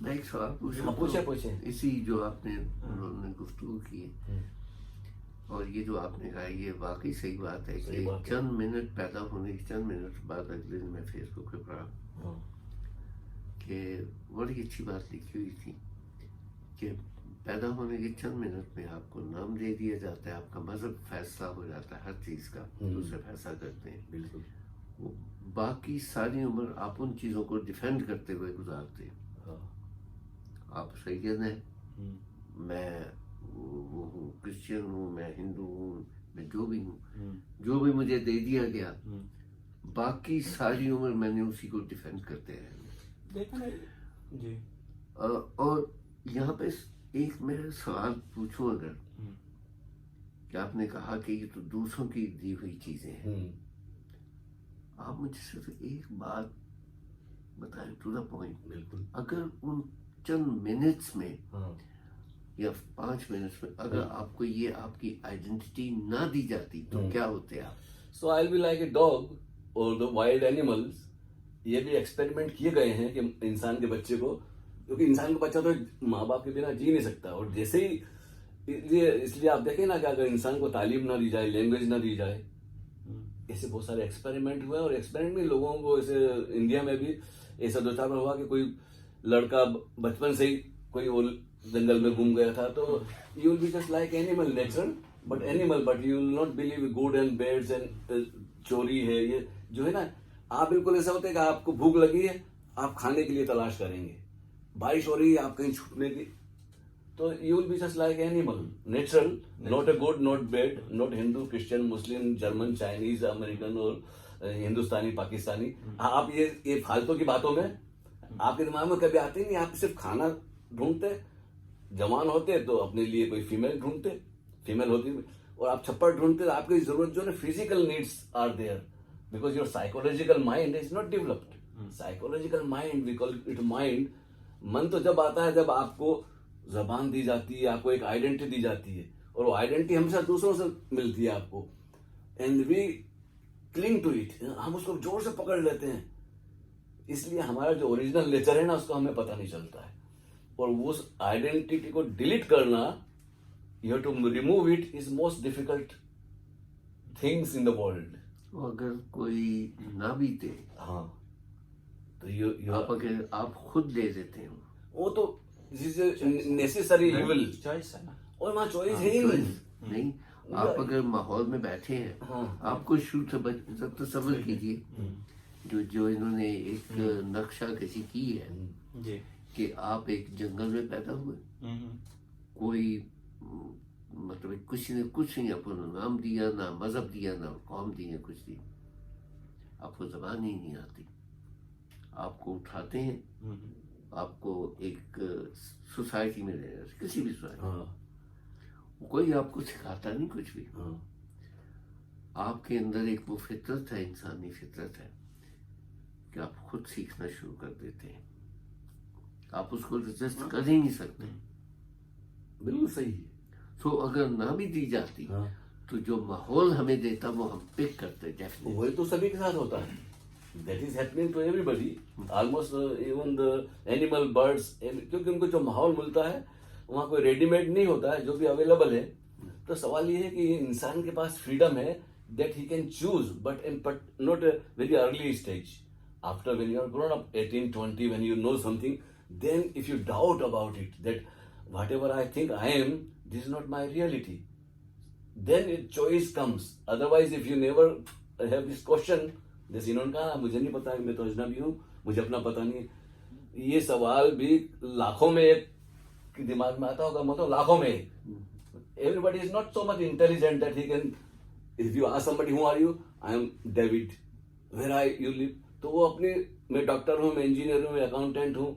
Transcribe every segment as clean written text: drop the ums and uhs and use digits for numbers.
मैं एक सवाल पूछूं? हाँ, पूछे। इसी जो आपने उन्होंने गुफ्तगू की है, और ये जो आपने कहा ये वाकई सही बात है कि चंद मिनट पैदा होने के चंद मिनट बाद अगले दिन मैं फेसबुक पे पढ़ा कि बड़ी अच्छी बात लिखी हुई थी कि पैदा होने के चंद मिनट में आपको नाम दे दिया जाता है, आपका मजहब फैसला हो जाता है हर चीज़ का, दूसरे फैसला करते हैं। बिल्कुल। वो बाकी सारी उम्र आप उन चीज़ों को डिफेंड करते हुए गुजारते हैं। आप सैयद हैं, मैं वो हूँ, क्रिश्चियन हूँ, मैं हिंदू हूँ, मैं जो भी हूँ, जो भी मुझे दे दिया गया, बाकी सारी उम्र मैंने उसी को डिफेंड करते रहे। जी। और यहाँ पे एक मैं सवाल पूछूं, अगर कि आपने कहा कि ये तो दूसरों की दी हुई चीजें हैं, आप मुझे सिर्फ एक बात बताएं टू द पॉइंट। बिल्कुल। अगर उन चंद मिनट्स में या 5 मिनट्स में अगर आपको ये आपकी आइडेंटिटी ना दी जाती तो क्या होते आप? So I will be like a dog और द वाइल्ड एनिमल्स। ये भी एक्सपेरिमेंट किए गए हैं कि इंसान के बच्चे को, क्योंकि इंसान का बच्चा तो माँ बाप के बिना जी नहीं सकता, और जैसे ही इसलिए आप देखें ना कि अगर इंसान को तालीम ना दी जाए, लैंग्वेज ना दी जाए, ऐसे बहुत सारे एक्सपेरिमेंट हुए। और एक्सपेरिमेंट में लोगों को ऐसे इंडिया में भी ऐसा 2-4 बार हुआ कि कोई लड़का बचपन से ही कोई वो जंगल में घूम गया था, तो you will be just like animal, natural but animal, but you will not believe good and bads and चोरी है ये जो है ना। आप बिल्कुल ऐसा होता है कि आपको भूख लगी है, आप खाने के लिए तलाश करेंगे, बारिश हो रही है, आप कहीं छुपने की, तो you will be just like animal, natural, not a good, not bad, not Hindu, Christian, Muslim, German, Chinese, American और हिंदुस्तानी, पाकिस्तानी। आप ये फालतू की बातों में आपके दिमाग में कभी आते नहीं। आप सिर्फ खाना ढूंढते, जवान होते तो अपने लिए कोई फीमेल ढूंढते, फीमेल होती, और आप छप्पर ढूंढते, आपकी जरूरत जो है physical needs are there, because your psychological mind is not developed. Psychological mind, we call it mind. मन तो जब आता है जब आपको जबान दी जाती है, आपको एक आइडेंटिटी दी जाती है, और वो आइडेंटिटी हमेशा दूसरों से मिलती है आपको, and we cling to it, हम उसको जोर से पकड़ लेते हैं। इसलिए हमारा जो ओरिजिनल नेचर है ना, उसको हमें पता नहीं चलता है, और उस आइडेंटिटी को डिलीट करना, you have to remove it, is most difficult things in the world. अगर कोई ना भी दे, हाँ, तो you आप अगर आप खुद ले देते हो, वो तो नेसेसरी इविल चॉइस है ना, और वहाँ चॉइस है ही नहीं। आप अगर माहौल में बैठे हैं, आपको शुरू से तसव्वुर कीजिए जो इन्होंने एक नक्शा कशी की है कि आप एक जंगल में पैदा हुए, कोई मतलब कुछ नहीं आपको नाम दिया, ना मजहब दिया, ना कौम दी है, कुछ दी, आपको जबान ही नहीं आती, आपको उठाते हैं, आपको एक सोसाइटी में रहना, किसी भी सोसाइटी, कोई आपको सिखाता नहीं कुछ भी। आपके अंदर एक वो फितरत है, इंसानी फितरत है कि आप खुद सीखना शुरू कर देते हैं, आप उसको रेजिस्ट कर ही नहीं सकते। बिल्कुल सही है। तो अगर ना भी दी जाती तो जो माहौल हमें देता वो हम पिक करते, डेफिनेटली। वही तो सभी के साथ होता है, that is happening to everybody, almost even the animal, birds, क्योंकि उनको जो माहौल मिलता है वहाँ कोई रेडीमेड नहीं होता है, जो भी अवेलेबल है। तो सवाल ये है कि इंसान के पास फ्रीडम है that he can choose, but not a very early stage. After when you are grown up, 18, 20, when you know something, then if you doubt about it, that whatever I think I am, this is not my reality, then a choice comes. Otherwise, if you never have this question, जैसे इन्होंने कहा मुझे नहीं पता, मैं तो अजनबी हूँ, मुझे अपना पता नहीं, ये सवाल भी लाखों में एक दिमाग में आता होगा, मतलब लाखों में एक। Everybody is not so much intelligent that he can, if you ask somebody who are you, I am David, where are you live, तो वो अपने, मैं डॉक्टर हूँ, मैं इंजीनियर हूँ, मैं अकाउंटेंट हूँ,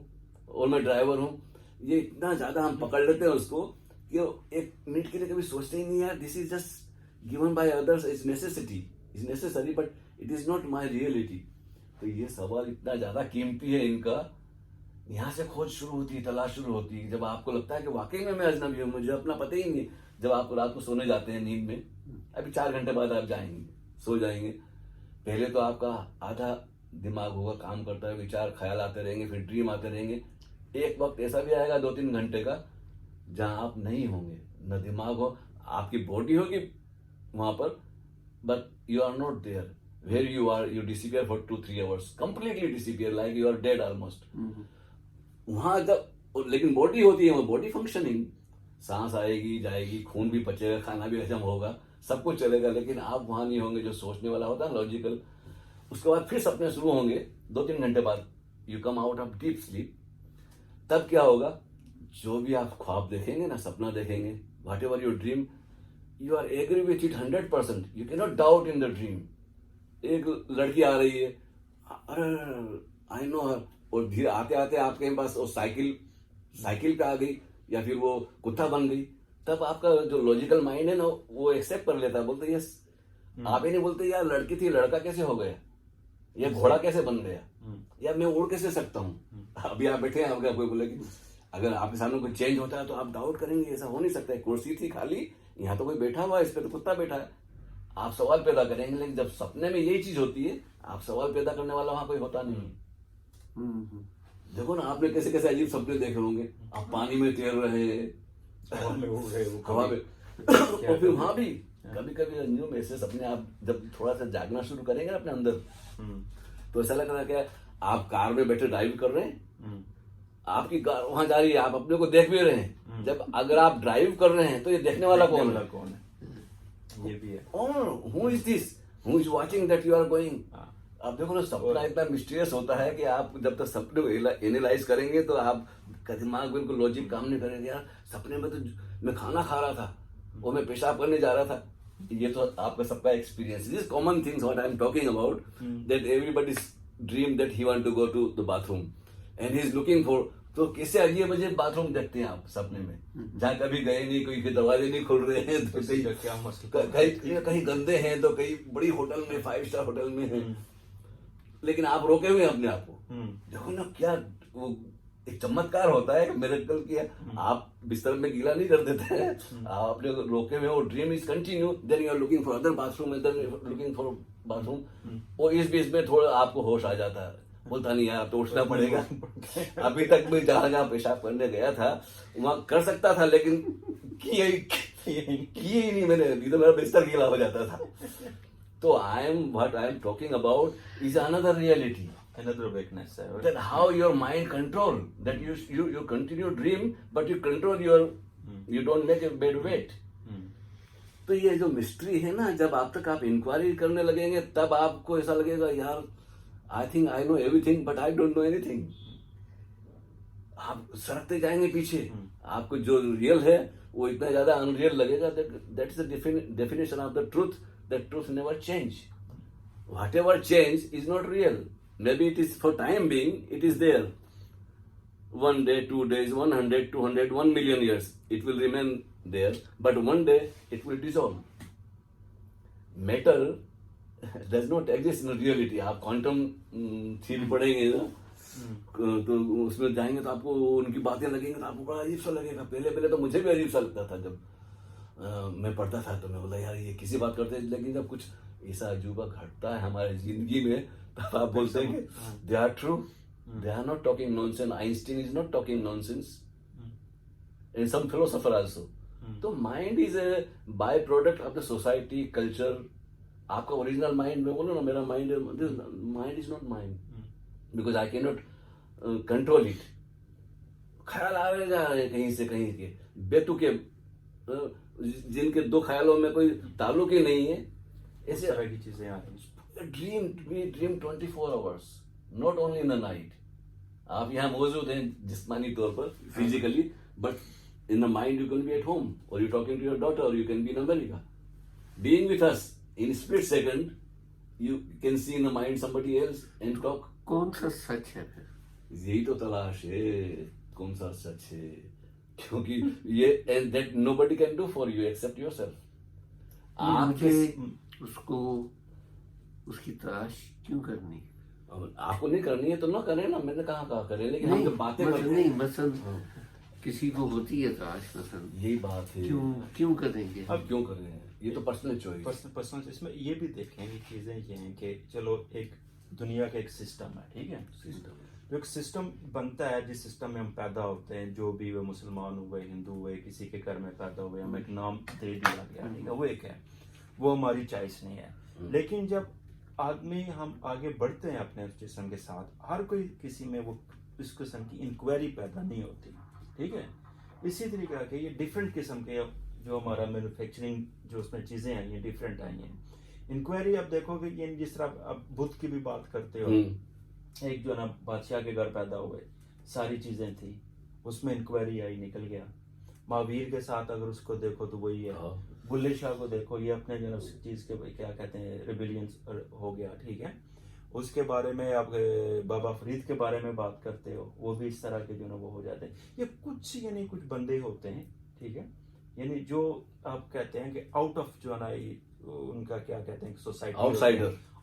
और मैं ड्राइवर हूँ, ये इतना ज्यादा हम पकड़ लेते हैं उसको कि एक मिनट के लिए कभी सोचते ही नहीं यार, this is just given by others, is necessity, is necessary, but it is not my reality. तो ये सवाल इतना ज्यादा कीमती है इनका, यहाँ से खोज शुरू होती है, तलाश शुरू होती है, जब आपको लगता है कि वाकई में मैं अजनबी हूँ, मुझे अपना पता ही नहीं। जब आप रात को सोने जाते हैं नींद में, अभी 4 घंटे बाद आप जाएंगे, सो जाएंगे, पहले तो आपका आधा दिमाग होगा काम करता है, विचार ख्याल आते रहेंगे, फिर ड्रीम आते रहेंगे, एक वक्त ऐसा भी आएगा 2-3 घंटे का जहां आप नहीं होंगे, न दिमाग हो, आपकी बॉडी होगी वहां पर, but you are not there. Where you are, you disappear for 2-3 hours, completely disappear, like you are dead almost. वहां जब, लेकिन बॉडी होती है, वो बॉडी फंक्शनिंग, सांस आएगी जाएगी, खून भी पचेगा, खाना भी हजम होगा, सब कुछ चलेगा, लेकिन आप वहां नहीं होंगे जो सोचने वाला होता है लॉजिकल। उसके बाद फिर सपने शुरू होंगे 2-3 घंटे बाद, you come out of deep sleep. तब क्या होगा, जो भी आप ख्वाब देखेंगे ना, सपना देखेंगे, whatever your dream, you are agree with it 100%, you can not doubt in the dream. एक लड़की आ रही है, अरे आई नो हर, और धीरे आते आते आपके पास वो साइकिल पे आ गई, या फिर वो कुत्ता बन गई, तब आपका जो लॉजिकल माइंड है ना, वो एक्सेप्ट कर लेता है, बोलते यस। आप ही नहीं बोलते यार लड़की थी लड़का कैसे हो गया, या घोड़ा कैसे बन गया, या मैं उड़ कैसे सकता हूँ। अभी आप बैठे हैं, आपका कोई बोले कि अगर आपके सामने कोई चेंज होता है तो आप डाउट करेंगे, ऐसा हो नहीं सकता है, कुर्सी थी खाली, यहाँ तो कोई बैठा हुआ है, इस पे तो कुत्ता बैठा है, आप सवाल पैदा करेंगे। लेकिन जब सपने में यही चीज होती है, आप सवाल पैदा करने वाला वहां कोई होता नहीं। देखो ना, आपने कैसे कैसे अजीब सपने देखे होंगे, आप पानी में तैर रहे हैं, हवा में उड़ रहे हो, हवा में और फिर वहां भी कभी कभी न्यू में ऐसे सपने, आप जब थोड़ा सा जागना शुरू करेंगे ना अपने अंदर, तो ऐसा लग रहा है कि आप कार में बैठे ड्राइव कर रहे हैं, आपकी कार वहां जा रही है, आप अपने को देख भी रहे हैं। जब अगर आप ड्राइव कर रहे हैं तो ये देखने वाला कौन है? ये भी है, who is this, who is watching that you are going. अब देखो ना, सपना इतना मिस्टीरियस होता है कि आप जब तक सपने को एनालाइज करेंगे तो आपका दिमाग बिल्कुल लॉजिक काम नहीं करेगा। यार सपने में तो मैं खाना खा रहा था और मैं पेशाब करने जा रहा था, ये तो आपका सबका experience. This common things what I am talking about, that everybody dream that he want to go to the bathroom and he is looking for. तो कैसे अजीब अजीब बाथरूम देखते हैं आप सपने में, जहाँ कभी गए नहीं, कोई के दरवाजे नहीं खुल रहे हैं, तो कहीं गंदे हैं, तो कहीं बड़ी होटल में, 5 स्टार होटल में है, लेकिन आप रोके हुए हैं अपने आप को। देखो ना, क्या वो एक चमत्कार होता है, मिरेकल किया। आप बिस्तर में गीला नहीं कर देते हैं, आप अपने रोके हुए हो, dream is continue, then you are looking for other bathroom, looking for bathroom, और इस बीच में थोड़ा आपको होश आ जाता है, बोलता नहीं यार तो उठना पड़ेगा। अभी तक मैं जहां जहां पेशाब करने गया था वहां कर सकता था, लेकिन किए ही नहीं मैंने, अभी तो मेरा बिस्तर गीला हो जाता था। तो what I am talking about is another reality, another weakness, right? that how your mind control, that you continue dream but you control your you don't make a bed weight. तो ये जो मिस्ट्री है ना, जब आप तक आप inquiry करने लगेंगे तब आपको ऐसा लगेगा यार I think I know everything but I don't know anything. आप सरकते जाएंगे पीछे, आपको जो रियल है वो इतना ज्यादा अनरियल लगेगा। That is the definition of the truth, that truth never change. Whatever change is not real. Maybe it is for time being, it is there. 1 day, 2 days, 100, 200, 1 million years, it will remain there. But one day, it will dissolve. Matter does not exist in reality. आप quantum theory पढ़ेंगे ना, तो उसमें जाएंगे तो आपको उनकी बातें लगेंगी तो आपको बड़ा अजीब सा लगेगा। पहले तो मुझे भी अजीब सा लगता था जब मैं पढ़ता था, तो मैं बोला यार ये किसी बात करते हैं, लेकिन जब कुछ ऐसा अजूबा घटता है हमारे जिंदगी में तब आप बोलते हैं कि they are true, they are not talking nonsense, Einstein is not talking nonsense, and some philosopher also. तो mind is a by product of the society, culture. आपका ओरिजिनल माइंड, मैं बोलूँ ना मेरा mind is not mind, because I can not control it. ख्याल आ रहे जा रहे कहीं से कहीं के बेतुके, जिनके दो ख्यालों में कोई ताल्लुक ही नहीं है, ऐसे तरह की चीजें आ रही हैं। We dream 24 hours, not only in the night. आप यहाँ मौजूद हैं जिस्मानी तौर पर, physically, but in the mind you can be at home, और you talking to your daughter, और you can be in America, being with us in split second, you can see in the mind somebody else and talk. कौन सा सच है फिर? यही तो तलाश है, कौन सा सच है, क्योंकि ये and that nobody can do for you except yourself. मुझे उसको उसकी तलाश क्यों करनी? आपको नहीं करनी है तो ना करें ना, मैंने कहा करें, लेकिन हम जब बातें करते नहीं मसलन किसी को होती है तलाश, मसलन यही बात है, क्यों करेंगे? अब क्यों कर रहे हैं, ये तो पर्सनल चॉइस। पर्सनल इसमें ये भी देखें कि चीजें ये हैं कि चलो एक दुनिया का एक सिस्टम है, ठीक है, सिस्टम, जो एक सिस्टम बनता है, जिस सिस्टम में हम पैदा होते हैं, जो भी वे मुसलमान हुए, हिंदू हुए, किसी के घर में पैदा हुए, हमें एक नाम दे दिया गया, ठीक है, वो एक है, वो हमारी चॉइस नहीं है। लेकिन जब आदमी हम आगे बढ़ते हैं अपने उस जिस्म के साथ, हर कोई किसी में वो इस किस्म की इंक्वायरी पैदा नहीं होती, ठीक है। इसी तरीके के ये डिफरेंट किस्म के जो हमारा मैन्युफैक्चरिंग जो उसमें चीज़ें आई हैं, डिफरेंट आई हैं। इंक्वायरी आप देखोगे, ये जिस तरह अब बुद्ध की भी बात करते हो, एक जो ना बादशाह के घर पैदा हुए, सारी चीज़ें थी, उसमें इंक्वायरी आई, निकल गया। महावीर के साथ अगर उसको देखो तो वही है। बुल्ले शाह को देखो, ये अपने जो उस चीज़ के क्या कहते हैं, रिबिलियंस हो गया, ठीक है। उसके बारे में आप बाबा फरीद के बारे में बात करते हो, वो भी इस तरह के जो ना वो हो जाते हैं। ये कुछ यानी कुछ बंदे होते हैं, ठीक है, यानी जो आप कहते हैं कि आउट ऑफ जो है ना उनका क्या कहते हैं, सोसाइटी,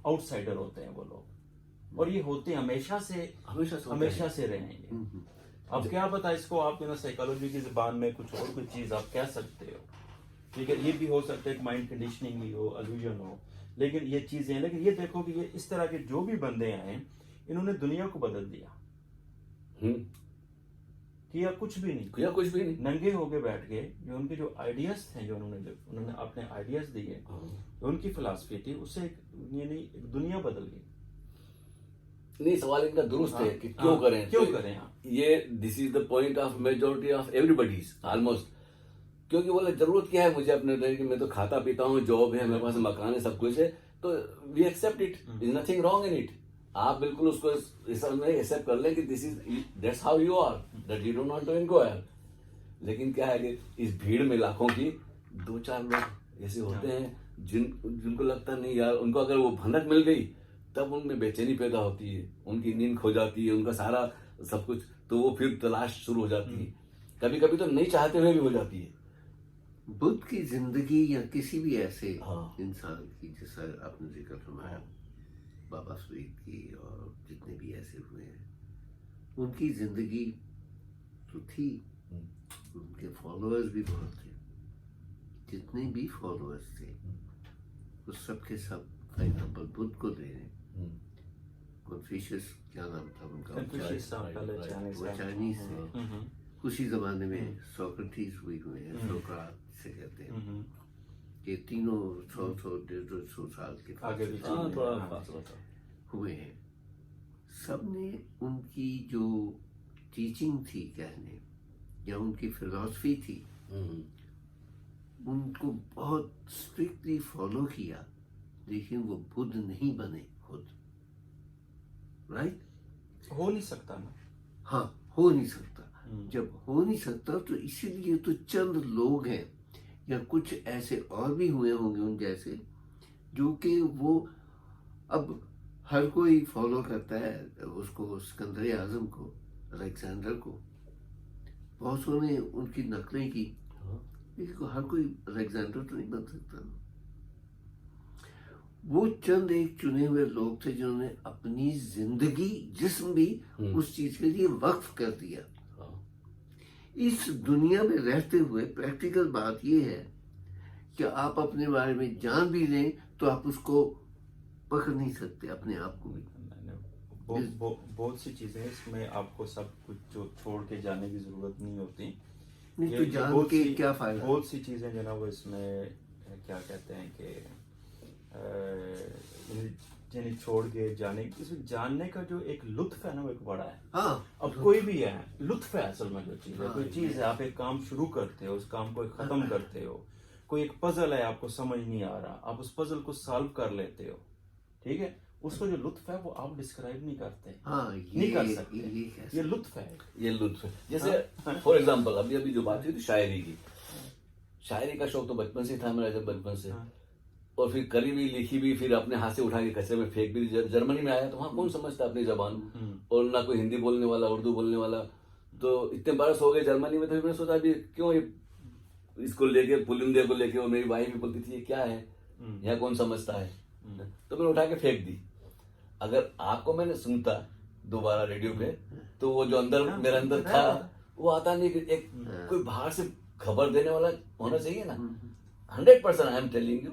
आउटसाइडर होते हैं वो लोग, और ये होते हमेशा से रहेंगे। अब क्या पता इसको आप जो ना साइकोलॉजी की जुबान में कुछ और कोई चीज आप कह सकते हो, ठीक है, ये भी हो सकता है, माइंड कंडीशनिंग ही हो, अल्यूजन हो, लेकिन ये चीजें, लेकिन ये देखो कि ये इस तरह के जो भी बंदे आए, इन्होंने दुनिया को बदल दिया। किया कुछ भी नहीं, नंगे होके बैठ गए। जो उनके जो आइडियाज थे, जो उन्होंने अपने आइडियाज दिए, जो उनकी फिलॉसफी थी, उससे यानी दुनिया बदल गई। नहीं, सवाल इनका दुरुस्त है कि क्यों करें। ये this is the point of majority of everybody's almost, क्योंकि बोले जरूरत क्या है मुझे अपने कि मैं तो खाता पीता हूँ, जॉब है, मेरे पास मकान है, सब कुछ है, तो we accept it, is nothing wrong in it. आप बिल्कुल उसको एक्सेप्ट कर लें कि this is that's how you are, that you don't want to inquire. लेकिन क्या है कि इस भीड़ में लाखों की 2-4 लोग ऐसे होते हैं जिनको लगता नहीं यार, उनको अगर वो भनक मिल गई तब उनमें बेचैनी पैदा होती है, उनकी नींद खो जाती है, उनका सारा सब कुछ, तो वो फिर तलाश शुरू हो जाती है, कभी कभी तो नहीं चाहते हुए भी हो जाती है। बुद्ध की जिंदगी या किसी भी ऐसे इंसान की, जैसा आपने जिक्र फरमाया बाबा फरीद की और जितने भी ऐसे हुए हैं, उनकी जिंदगी तो थी, उनके फॉलोअर्स भी बहुत थे, जितने भी फॉलोअर्स थे वो सब के सब फॉर एग्जाम्पल बुद्ध को ले रहे। कन्फ्यूशियस क्या नाम था उनका, वो चाइनीज थे, उसी जमाने में सोक्रेटिस हुए हैं, सोक्रात से कहते हैं, ये तीनों 100-150 साल के आगे भी हुए हैं। सब ने उनकी जो टीचिंग थी कहने, या उनकी फिलॉसफी थी, उनको बहुत स्ट्रिक्टली फॉलो किया, लेकिन वो बुद्ध नहीं बने खुद, राइट? हो नहीं सकता ना। हाँ, हो नहीं सकता। जब हो नहीं सकता तो इसीलिए तो चंद लोग हैं, या कुछ ऐसे और भी हुए होंगे उन जैसे, जो कि वो अब हर कोई फॉलो करता है उसको, सिकंदर आजम को, अलेक्जेंडर को, बहुत सौ ने उनकी नकलें की, लेकिन हर कोई अलेक्जेंडर तो नहीं बन सकता। वो चंद एक चुने हुए लोग थे जिन्होंने अपनी जिंदगी, जिस्म भी उस चीज के लिए वक्फ कर दिया। इस दुनिया में रहते हुए प्रैक्टिकल बात यह है कि आप अपने बारे में जान भी लें तो आप उसको पकड़ नहीं सकते, अपने आप को भी। बहुत सी चीजें इसमें आपको सब कुछ जो छोड़ के जाने की जरूरत नहीं होती। नहीं तो जान के क्या फायदा। बहुत सी चीजें जो ना वो इसमें क्या कहते हैं कि जिन्हें छोड़ के जाने, इसमें जानने का जो एक लुत्फ है ना वो एक बड़ा है। हाँ, अब कोई भी है, लुत्फ है असल में जो चीज है। कोई चीज है, आप एक काम शुरू करते हो, उस काम को खत्म करते हो, कोई एक पजल है आपको समझ नहीं आ रहा, आप उस पजल को सॉल्व कर लेते हो, ठीक है, उसको जो लुत्फ है वो आप डिस्क्राइब नहीं करते। नहीं कर सकते, ये लुत्फ है, ये लुत्फ है। जैसे फॉर एग्जाम्पल अभी जो बात हुई थी शायरी की, शायरी का शौक तो बचपन से था मेरा, जब बचपन से, और फिर करी भी, लिखी भी, फिर अपने हाथ से उठा के कचरे में फेंक भी। जर्मनी में आया तो वहाँ कौन समझता अपनी जबान, और ना कोई हिंदी बोलने वाला, उर्दू बोलने वाला, तो इतने बरस हो गए जर्मनी में, तो मैंने सोचा अभी क्यों इसको लेके, पुलिंदे को लेके, और मेरी वाइफ भी बोलती थी ये क्या है, यहाँ कौन समझता है, तो मैंने उठा के फेंक दी। अगर आपको मैंने सुनता दोबारा रेडियो पे, तो वो जो अंदर मेरे अंदर था वो आता नहीं। एक कोई बाहर से खबर देने वाला होना चाहिए ना। 100% आई एम टेलिंग यू,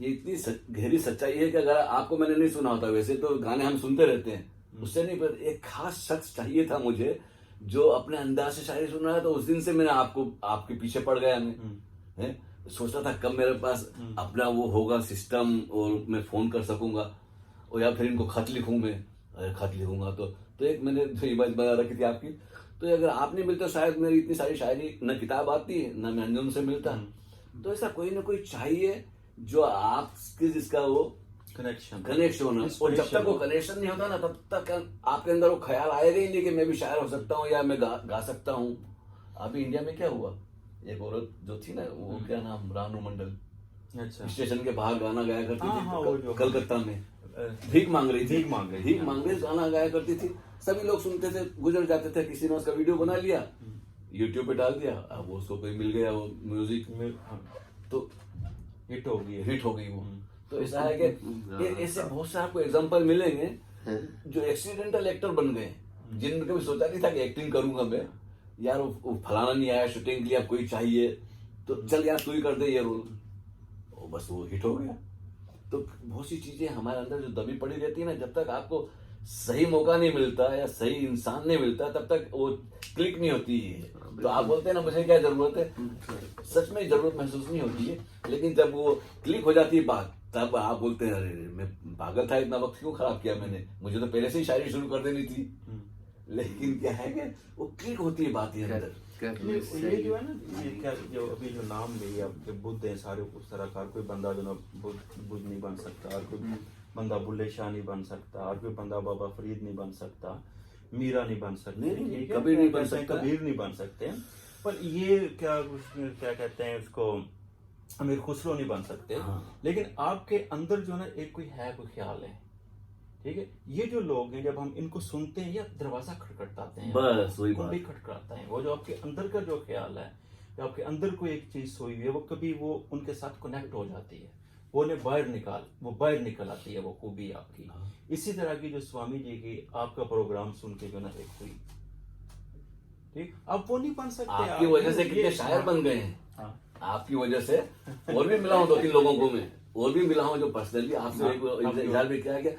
ये इतनी गहरी सच्चाई है कि अगर आपको मैंने नहीं सुना होता, वैसे तो गाने हम सुनते रहते हैं, उससे नहीं, पर एक खास शख्स चाहिए था मुझे जो अपने अंदाज से शायरी सुन रहा है। तो उस दिन से मैंने आपके पीछे पड़ गया मैं, हैं? सोचता था कब मेरे पास अपना वो होगा सिस्टम और मैं फोन कर सकूंगा, और या फिर इनको खत लिखूं मैं। अरे खत लिखूंगा तो एक मैंने जो इमेज बना रखी थी आपकी, तो अगर आप नहीं मिलते शायद मेरी इतनी सारी शायरी न किताब आती न मैं अंजुम से मिलता। तो ऐसा कोई ना कोई चाहिए जो आपके जिसका वो कनेक्शन होना, और जब तक वो कनेक्शन नहीं होता ना तब तक आपके अंदर वो ख्याल आएगा ही नहीं कि मैं भी शायर हो सकता हूँ या मैं गा सकता हूँ। अभी इंडिया में क्या हुआ, एक औरत जो थी ना, वो क्या नाम, रानू मंडल, अच्छा, स्टेशन के बाहर गाना गाया करती थी, वो कलकत्ता में भीख मांग रही थी, भीख मांग रही गाना गाया करती थी। सभी लोग सुनते थे, गुजर जाते थे, किसी ने उसका वीडियो बना लिया, यूट्यूब पे डाल दिया, अब वो उसको कोई मिल गया वो म्यूजिक, तो हिट हो गई वो। तो ऐसा है कि ऐसे बहुत से आपको एग्जांपल मिलेंगे जो एक्सीडेंटल एक्टर बन गए, जिनने कभी सोचा नहीं था कि एक्टिंग करूंगा मैं, यार वो फलाना नहीं आया शूटिंग के लिए, अब कोई चाहिए तो चल यार तू ही कर दे ये रोल, बस वो हिट हो गया। तो बहुत सी चीजें हमारे अंदर जो दबी पड़ी रहती है ना, जब तक आपको सही मौका नहीं मिलता या सही इंसान नहीं मिलता तब तक वो क्लिक नहीं होती है। तो आप बोलते हैं ना मुझे क्या जरूरत है, सच में जरूरत महसूस नहीं होती है, लेकिन जब वो क्लिक हो जाती है बात तब आप बोलते हैं अरे मैं पागल था, इतना वक्त क्यों खराब किया मैंने, मुझे तो पहले से ही शायरी शुरू कर देनी थी। लेकिन क्या है कि वो क्लिक होती है बात अंदर। ये जो है ना, ये क्या जो अभी जो नाम लिए आपके बुद्ध है सारे उस तरह का, कोई बंदा जो ना बुद्ध नहीं बन सकता, और कोई बंदा बुल्ले शाह नहीं बन सकता, और कोई बंदा बाबा फरीद नहीं बन सकता, मीरा नहीं बन सकते, कबीर नहीं बन सकता, कबीर नहीं बन सकते, पर ये क्या कहते हैं उसको, अमीर खुसरो नहीं बन सकते। लेकिन आपके अंदर जो ना एक कोई ख्याल है, ठीक है, ये जो लोग हैं जब हम इनको सुनते हैं या दरवाजा खटखटाते हैं, बस वही बात खटखटाते हैं, वो जो आपके अंदर का जो ख्याल है, जो आपके अंदर कोई एक चीज सोई हुई है, वो कभी वो उनके साथ कनेक्ट हो जाती है, वो बाहर निकल आती है वो खूबी आपकी। इसी तरह की जो स्वामी जी की आपका प्रोग्राम सुन के जो ना एक हुई, ठीक, अब वो नहीं बन सकते आपकी वजह से कितने शायर बन गए हैं, आपकी वजह से। और भी मिला हूं 2-3 लोगों को मैं, और भी मिला हूं जो पर्सनली आपसे इजहार भी किया कि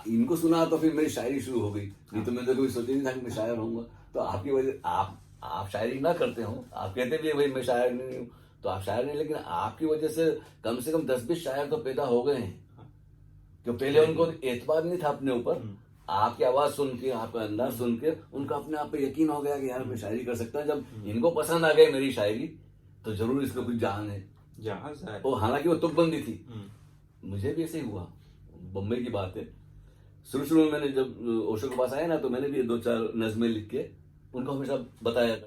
इनको सुना तो फिर मेरी शायरी शुरू हो गई, नहीं तो मैं तो कभी सोचा नहीं था कि मैं शायर होऊंगा। तो आपकी वजह, आप शायरी ना करते हो, आप कहते भी भाई मैं शायर नहीं हूँ, तो आप शायर नहीं, लेकिन आपकी वजह से कम 10-20 शायर तो पैदा हो गए हैं, जो पहले उनको एतबार नहीं था अपने ऊपर, आपकी आवाज सुन के, आपका अंदाज सुन के उनका अपने आप पे यकीन हो गया कि यार मैं शायरी कर सकता हूँ। जब इनको पसंद आ गई मेरी शायरी तो जरूर इसमें कुछ जान है। और हालांकि वो तुकबंदी थी, मुझे भी ऐसे ही हुआ, बम्बई की बात है। शुरू में मैंने जब ओशो के पास आया ना, तो मैंने भी 2-4 नज़में लिख के उनको हमेशा बताया।